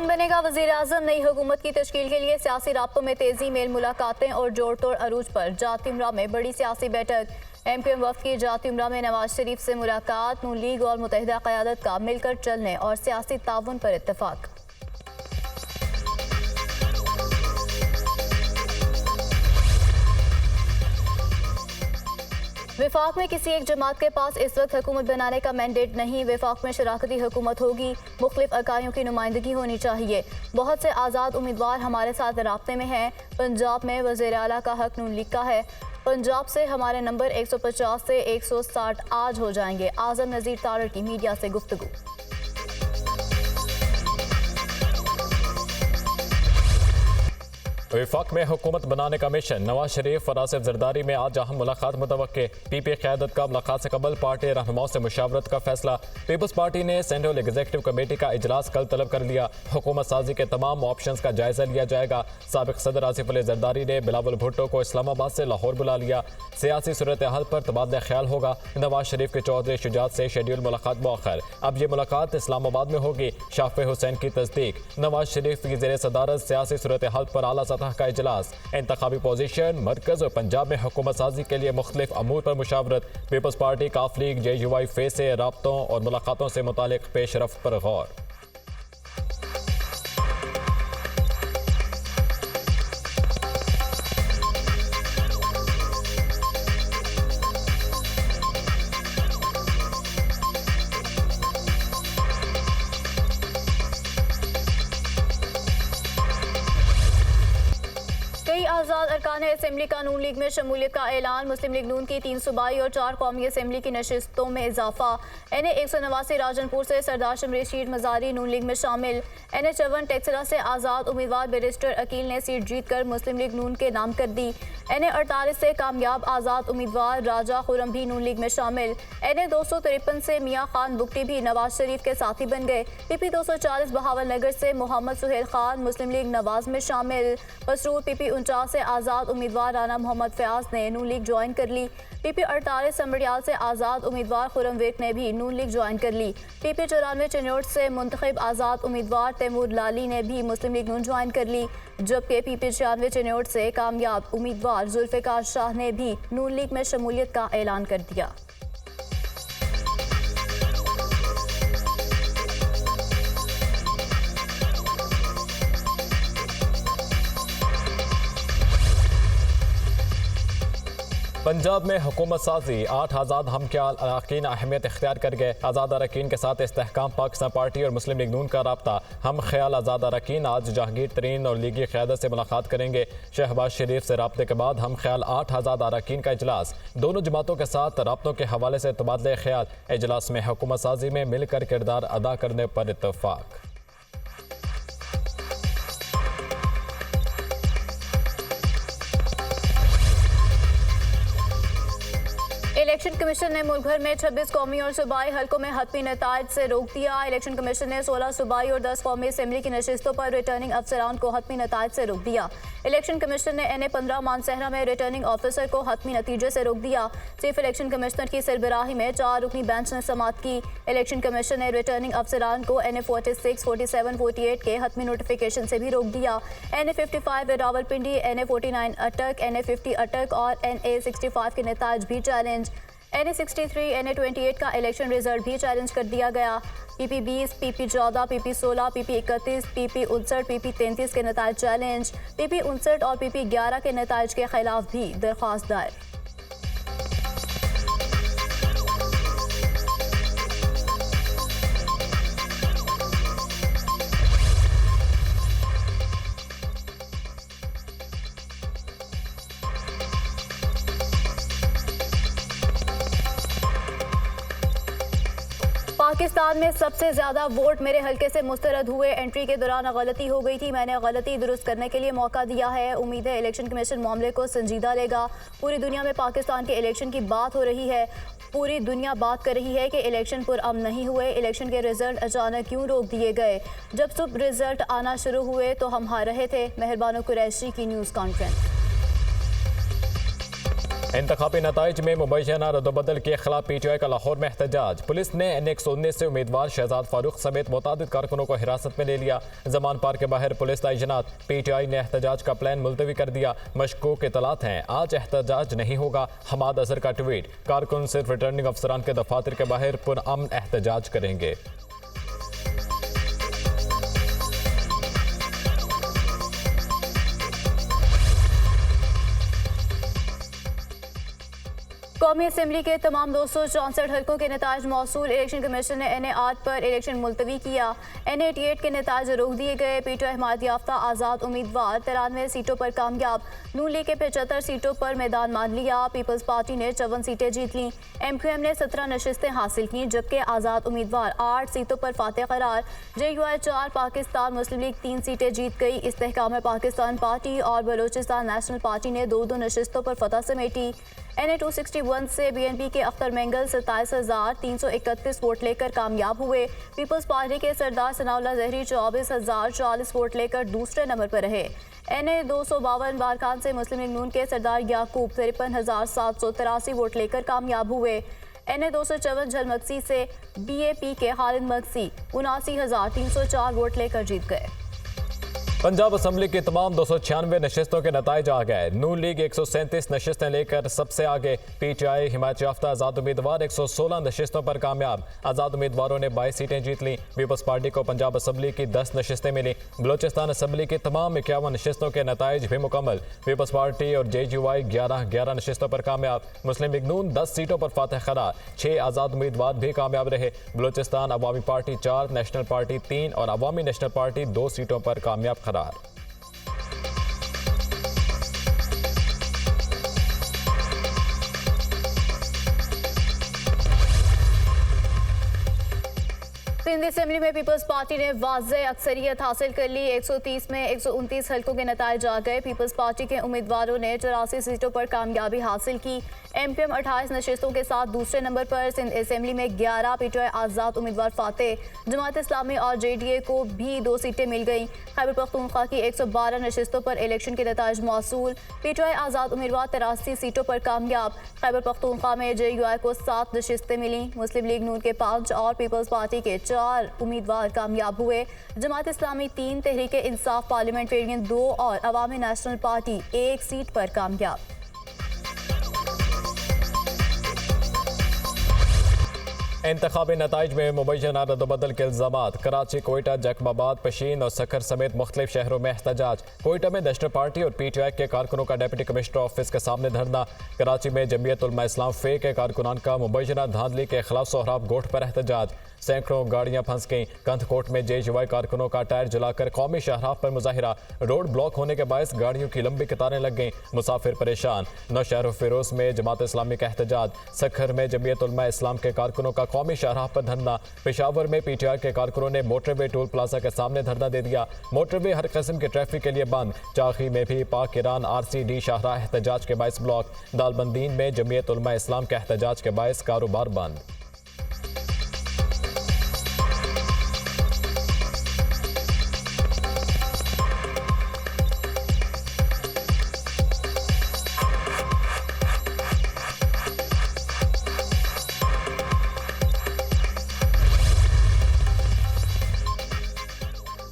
कौन बनेगा वज़ीर आज़म? नई हुकूमत की तश्कील के लिए सियासी राब्तों में तेजी, मेल मुलाकातें और जोड़ तोड़ अरूज पर। जाती उमरा में बड़ी सियासी बैठक। MQM वफ़द की जाती उमरा में नवाज शरीफ से मुलाकात। नून लीग और मुत्तहिदा क़यादत का मिलकर चलने और सियासी ताउन पर इत्तफाक। विफाक में किसी एक जमात के पास इस वक्त हुकूमत बनाने का मैंडेट नहीं। विफाक में शराकती हुकूमत होगी, मुख्तलिफ अकाइयों की नुमाइंदगी होनी चाहिए। बहुत से आज़ाद उम्मीदवार हमारे साथ राब्ते में हैं। पंजाब में वज़ीर आला का हक नून लीग का है। पंजाब से हमारे नंबर 150 से 160 आज हो जाएंगे। आज़म नज़ीर तारड़ की मीडिया से गुफ्तगू। वफाक में हुकूमत बनाने का मिशन। नवाज शरीफ और आसिफ जरदारी में आज अहम मुलाकात मुतवक्के। PPI क़यादत का मुलाकात से कबल पार्टी रहनुमाओं से मुशावरत का फैसला। पीपल्स पार्टी ने सेंट्रल एग्जीक्यूटिव कमेटी का इजलास कल तलब कर लिया। हुकूमत साजी के तमाम ऑप्शंस का जायजा लिया जाएगा। साबिक सदर आसिफ अली जरदारी ने बिलावल भुट्टो को इस्लामाबाद से लाहौर बुला लिया। सियासी सूरत हाल पर तबादला ख्याल होगा। नवाज शरीफ के चौधरी शुजात से शेड्यूल मुलाकात मौखर। अब ये मुलाकात इस्लामाबाद में होगी। शाफे हुसैन की तस्दीक। नवाज शरीफ की ज़ेर सदारत सियासी सूरत हाल पर आला सतह का इजलास। इंतखाबी पोजीशन, मरकज और पंजाब में हुकूमत साजी के लिए मुख्तलिफ अमूर पर मुशावरत। पीपल्स पार्टी, काफ लीग, JUI फे से राब्तों और मुलाकातों से मुतालिक पेशरफ पर गौर। आज़ाद अरकान असम्बली का नून लीग में शमूलियत का ऐलान। मुस्लिम लीग नून की 3 सूबाई और 4 कौमी असम्बली की नशिस्तों में इजाफा। NA 189 राजनपुर से सरदार शमरेशीर मजारी नून लीग में शामिल। NA 54 टेक्सला से आज़ाद उम्मीदवार बैरिस्टर अकील ने सीट जीत कर मुस्लिम लीग नून के नाम कर दी। NA 48 से कामयाब आज़ाद उम्मीदवार राजा खुरम भी नून लीग में शामिल। NA 253 से मियाँ खान बुगटी भी नवाज शरीफ के साथी बन गए। PP 240 बहावल नगर से मोहम्मद सुहेल खान मुस्लिम लीग नवाज में शामिल। मसरूर PP 49 से आज़ाद उम्मीदवार राना मोहम्मद फयाज ने नून लीग ज्वाइन कर ली। PP 48 संबड़ियाल से आज़ाद उम्मीदवार खुरम वेक ने भी नून लीग ज्वाइन कर ली। PP 94 चिन्नौट से मुंतखब आज़ाद उम्मीदवार तैमूर लाली ने भी मुस्लिम लीग नून ज्वाइन कर ली। जबकि PP 96 चिन्नौट से कामयाब उम्मीदवार जुल्फ़िकार शाह ने भी नून लीग में शमूलियत का ऐलान कर दिया। पंजाब में हुकूमत साजी। 8 आज़ाद हमख्याल अरकान अहमियत इख्तियार कर गए। आज़ाद अरकान के साथ इस्तेहकाम पाकिस्तान पार्टी और मुस्लिम लीग नून का राब्ता। हम ख्याल आज़ाद अरकान आज जहांगीर तरीन और लीगी क़यादत से मुलाकात करेंगे। शहबाज शरीफ से राब्ते के बाद हम ख्याल 8 आज़ाद अरकान का इजलास। दोनों जमातों के साथ राब्तों के हवाले से तबादले ख्याल। इजलास में हुकूमत साजी में मिलकर किरदार अदा करने पर इत्तफाक। इलेक्शन कमीशन ने मुल्क भर में 26 कौमी और सूबाई हल्कों में हतमी नताइज से रोक दिया। इलेक्शन कमीशन ने 16 सूबाई और 10 कौमी असम्बली की नशिस्तों पर रिटर्निंग अफसरान को हतमी नताइज से रोक दिया। इलेक्शन कमीशन ने NA 15 मानसहरा में रिटर्निंग ऑफिसर को हतमी नतीजे से रोक दिया। चीफ इलेक्शन कमिश्नर की सरबराही में 4 रुकनी बेंच ने समाअत की। इलेक्शन कमीशन ने रिटर्निंग अफसरान को NA 46, 47, 48 के हतमी नोटिफिकेशन से भी रोक दिया। NA 55 रावलपिंडी, NA 49 अटक, NA 50 अटक और NA 65 के नताइज भी चैलेंज। NA 63, NA 28 का इलेक्शन रिजल्ट भी चैलेंज कर दिया गया। PP 20, PP 14, PP 16, PP 31, PP 59, PP 33 के नताइज चैलेंज। PP 59 और PP 11 के नताइज के खिलाफ भी दरख्वास्त दायर। पाकिस्तान में सबसे ज़्यादा वोट मेरे हल्के से मुस्तरद हुए। एंट्री के दौरान गलती हो गई थी, मैंने गलती दुरुस्त करने के लिए मौका दिया है। उम्मीद है इलेक्शन कमीशन मामले को संजीदा लेगा। पूरी दुनिया में पाकिस्तान के इलेक्शन की बात हो रही है। पूरी दुनिया बात कर रही है कि इलेक्शन पुरअमन नहीं हुए। इलेक्शन के रिजल्ट अचानक क्यों रोक दिए गए? जब सुबह रिजल्ट आना शुरू हुए तो हम हार रहे थे। मेहरबानो कुरैशी की न्यूज़ कॉन्फ्रेंस। इंतखाबी नताइज में मुबैना रद्दबदल के खिलाफ PTI का लाहौर में एहतजाज। पुलिस ने N119 से उम्मीदवार शहजाद फारूक समेत मुतादिद कारकुनों को हिरासत में ले लिया। जमान पार्क के बाहर पुलिस तैनात। PTI ने एहतजाज का प्लान मुलतवी कर दिया। मशकूक इतलात हैं, आज एहतजाज नहीं होगा। हमाद अजहर का ट्वीट। कारकुन सिर्फ रिटर्निंग अफसरान के दफातर के बाहर पुरअमन एहतजाज करेंगे। कौमी असम्बली के तमाम 264 हल्कों के नताज मौसूल। इलेक्शन कमीशन ने NA8 पर इलेक्शन मुलतवी किया। NA88 के नताज रोक दिए गए। PTI हिमायत याफ्ता आज़ाद उम्मीदवार 93 सीटों पर कामयाब। नून लीग के 75 सीटों पर मैदान मान लिया। पीपल्स पार्टी ने 54 सीटें जीत लीं। MQM ने 17 नशिस्तें हासिल की, जबकि आज़ाद उम्मीदवार 8 सीटों पर फातेह करार। JUI 4, पाकिस्तान मुस्लिम लीग 3 सीटें जीत गई। इस्तेहकाम पाकिस्तान पार्टी और बलोचिस्तान नेशनल पार्टी ने 2-2 नशिस्तों पर फतह समेटी। NA261 से BNP के अख्तर मेंगल 27,331 वोट लेकर कामयाब हुए। पीपल्स पार्टी के सरदार सनाउल्लाह जहरी 24,040 वोट लेकर दूसरे नंबर पर रहे। NA252 बारखान से मुस्लिम लीग नून के सरदार याकूब 53,783 वोट लेकर कामयाब हुए। NA254 झलमक्सी से BAP के खालिद मक्सी 79,304 वोट लेकर जीत गए। पंजाब असम्बली की तमाम 296 नशिस्तों के नताइज आ गए। नून लीग 137 नशिस्तें लेकर सबसे आगे। PTI हिमायत याफ्ता आज़ाद उम्मीदवार 116 नशिस्तों पर कामयाब। आज़ाद उम्मीदवारों ने 22 सीटें जीत लीं। पीपल्स पार्टी को पंजाब असम्बली की 10 नशिस्तें मिली। बलोचिस्तान असम्बली की तमाम 51 नशिस्तों के नताइज भी मुकम्मल। पीपल्स पार्टी और JUI 11 नशिस्तों पर कामयाब। मुस्लिम लीग नून 10 सीटों पर फातेह करार। 6 आज़ाद उम्मीदवार भी कामयाब रहे। बलोचिस्तान अवामी पार्टी 4, नेशनल पार्टी 3 और अवामी नेशनल पार्टी 2 सीटों पर कामयाब करार। सिंध असेंबली में पीपल्स पार्टी ने वाज़ेह अक्सरियत हासिल कर ली। 130 में 129 हल्कों के नताइज आ गए। पीपल्स पार्टी के उम्मीदवारों ने 84 सीटों पर कामयाबी हासिल की। MQM 28 नशिस्तों के साथ दूसरे नंबर पर। सिंध असेंबली में 11 PTI आज़ाद उम्मीदवार फातेह। जमात इस्लामी और JDA को भी 2 सीटें मिल गईं। खैबर पख्तूनख्वा की 112 नशिस्तों पर इलेक्शन के नताइज मौसूल। PTI आज़ाद उम्मीदवार 83 सीटों पर कामयाब। खैबर पख्तूनख्वा में JUI को 7 नशिस्तें मिली। मुस्लिम लीग नून के 5 और पीपल्स पार्टी के 4 उम्मीदवार कामयाब हुए। जमात इस्लामी 3, तहरीक इंसाफ पार्लियामेंटेरियन 2 और अवामी नेशनल पार्टी 1 सीट पर कामयाब। इंतखाबी नताइज में मुबैना रद्दबदल के इल्ज़ामात। कराची, कोयटा, जैकबाबाद, पशीन और सखर समेत मुख्तलिफ शहरों में एहतजाज। कोयटा में नेशनल पार्टी और PTI के कारकुनों का डिप्टी कमिश्नर ऑफिस के सामने धरना। कराची में जमीयत उलमा इस्लाम फे के कारकुनान का मुबैना धांधली के खिलाफ सोहराब गोठ पर एहतजाज। सैकड़ों गाड़ियां फंस गईं। कंथकोट में JUI कारकुनों का टायर जलाकर कौमी शाहराह पर मुजाहिरा। रोड ब्लॉक होने के बायस गाड़ियों की लंबी कतारें लग गईं। मुसाफिर परेशान। नौशहर फिरोज में जमात इस्लामी का एहतजाज। सखर में जमीयत उलमा इस्लाम के कारकुनों का कौमी शाहराह पर धरना। पेशावर में PTI के कारकुनों ने मोटरवे टोल प्लाजा के सामने धरना दे दिया। मोटरवे हर किस्म के ट्रैफिक के लिए बंद। चाखी में भी पाक ईरान RCD शाहराह एहतजाज के बायस ब्लॉक। दालबंदीन में जमीयत उलमा इस्लाम के एहतजाज के बायस कारोबार बंद।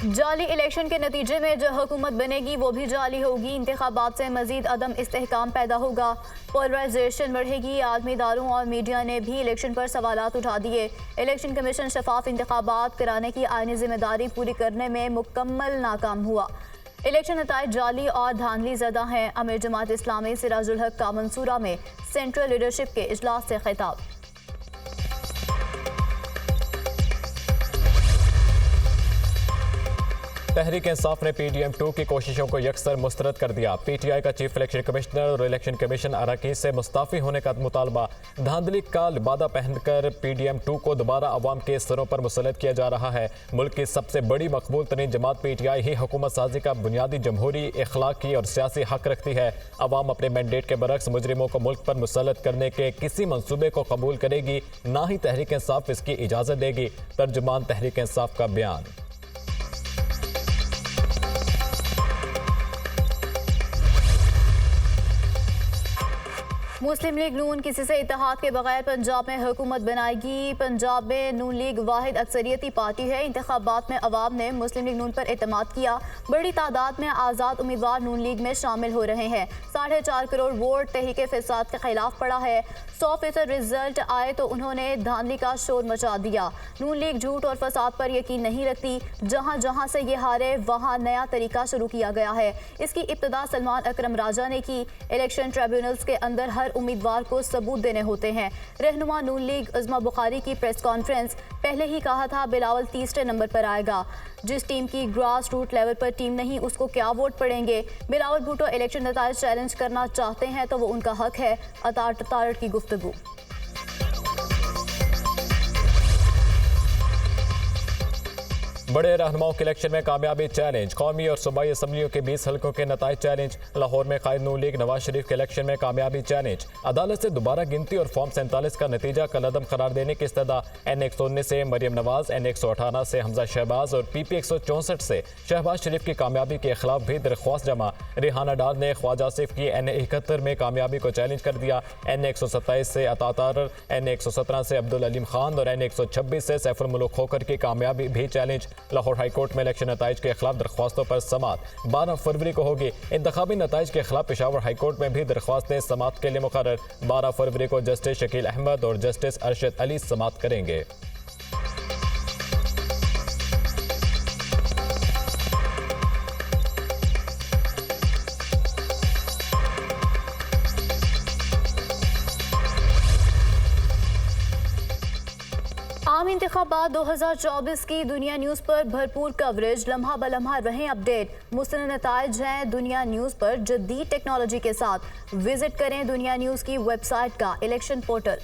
जाली इलेक्शन के नतीजे में जो हुकूमत बनेगी वो भी जाली होगी। इंतखाबात से मजीद अदम इस्तेहकाम पैदा होगा। पोलराइजेशन बढ़ेगी। आदमी इदारों और मीडिया ने भी इलेक्शन पर सवालात उठा दिए। इलेक्शन कमीशन शफाफ इंतखाबात कराने की आईनी जिम्मेदारी पूरी करने में मुकम्मल नाकाम हुआ। इलेक्शन नताइज जाली और धांधली ज़दा हैं। अमीर जमात इस्लामी सिराजुल हक का मंसूरा में सेंट्रल लीडरशिप के इजलास से खिताब। तहरीक इंसाफ ने PDM2 की कोशिशों को यकसर मुस्तरद कर दिया। PTI का चीफ इलेक्शन कमिश्नर और इलेक्शन कमीशन अरकान से मुस्ताफ़ी होने का मुतालबा। धांधली का लिबादा पहनकर PDM2 को दोबारा अवाम के सरों पर मुसल्लत किया जा रहा है। मुल्क की सबसे बड़ी मकबूल तरीन जमात PTI ही हुकूमत साजी का बुनियादी जमहूरी, इखलाकी और सियासी हक रखती है। अवाम अपने मैंडेट के बरक्स मुजरिमों को मुल्क पर मुसल्लत करने के किसी मंसूबे को कबूल करेगी, ना ही तहरीक इंसाफ इसकी इजाज़त देगी। तर्जुमान तहरीक इंसाफ का बयान। मुस्लिम लीग नून किसी से इत्तेहाद के बगैर पंजाब में हुकूमत बनाएगी। पंजाब में नून लीग वाहिद अक्सरियती पार्टी है। इंतखाबात में अवाम ने मुस्लिम लीग नून पर एतमाद किया। बड़ी तादाद में आज़ाद उम्मीदवार नून लीग में शामिल हो रहे हैं। 4.5 करोड़ वोट तहरीक फसाद के खिलाफ पड़ा है। 100% रिजल्ट आए तो उन्होंने धांधली का शोर मचा दिया। नून लीग झूठ और फसाद पर यकीन नहीं रखती। जहां जहां से ये हारे वहां नया तरीका शुरू किया गया है। इसकी इब्तिदा सलमान अकरम राजा ने की। इलेक्शन ट्रिब्यूनल्स के अंदर हर उम्मीदवार को सबूत देने होते हैं। रहनुमा नून लीग अज़मा बुखारी की प्रेस कॉन्फ्रेंस पहले ही कहा था बिलावल तीसरे नंबर पर आएगा। जिस टीम की ग्रास रूट लेवल पर टीम नहीं उसको क्या वोट पड़ेंगे। बिलावल भुट्टो इलेक्शन नताइज चैलेंज करना चाहते हैं तो वो उनका हक है। अतारट की गुफ्तगू। बड़े रहनुमाओं के इलेक्शन में कामयाबी चैलेंज। कौमी और सूबाई असम्बलियों के 20 हल्कों के नताइज चैलेंज। लाहौर में कायद नून लीग नवाज शरीफ के इलेक्शन में कामयाबी चैलेंज। अदालत से दोबारा गिनती और फॉर्म 47 का नतीजा कलअदम करार देने की इस्तदा। N119 से मरियम नवाज, N118 से हमजा शहबाज और PP 164 से शहबाज शरीफ की कामयाबी के खिलाफ भी दरख्वास्त जमा। रिहाना डार ने ख्वाजा आसिफ की N71 में कामयाबी को चैलेंज कर दिया। N127 से अतातार, N117 से अब्दुल अलीम खान और N126 से सैफुल मुल्क खोकर की कामयाबी भी चैलेंज। लाहौर हाई कोर्ट में इलेक्शन नताइज के खिलाफ दरख्वास्तों पर समात 12 फरवरी को होगी। इंतखाबी नताइज के खिलाफ पेशावर हाई कोर्ट में भी दरख्वास्तें समात के लिए मुकर्रर। 12 फरवरी को जस्टिस शकील अहमद और जस्टिस अरशद अली समात करेंगे। आम इंतखाबात 2024 की दुनिया न्यूज़ पर भरपूर कवरेज। लम्हा ब लम्हा रहें अपडेट। मुस्तनद नताइज हैं दुनिया न्यूज़ पर जदीद टेक्नोलॉजी के साथ। विजिट करें दुनिया न्यूज़ की वेबसाइट का इलेक्शन पोर्टल।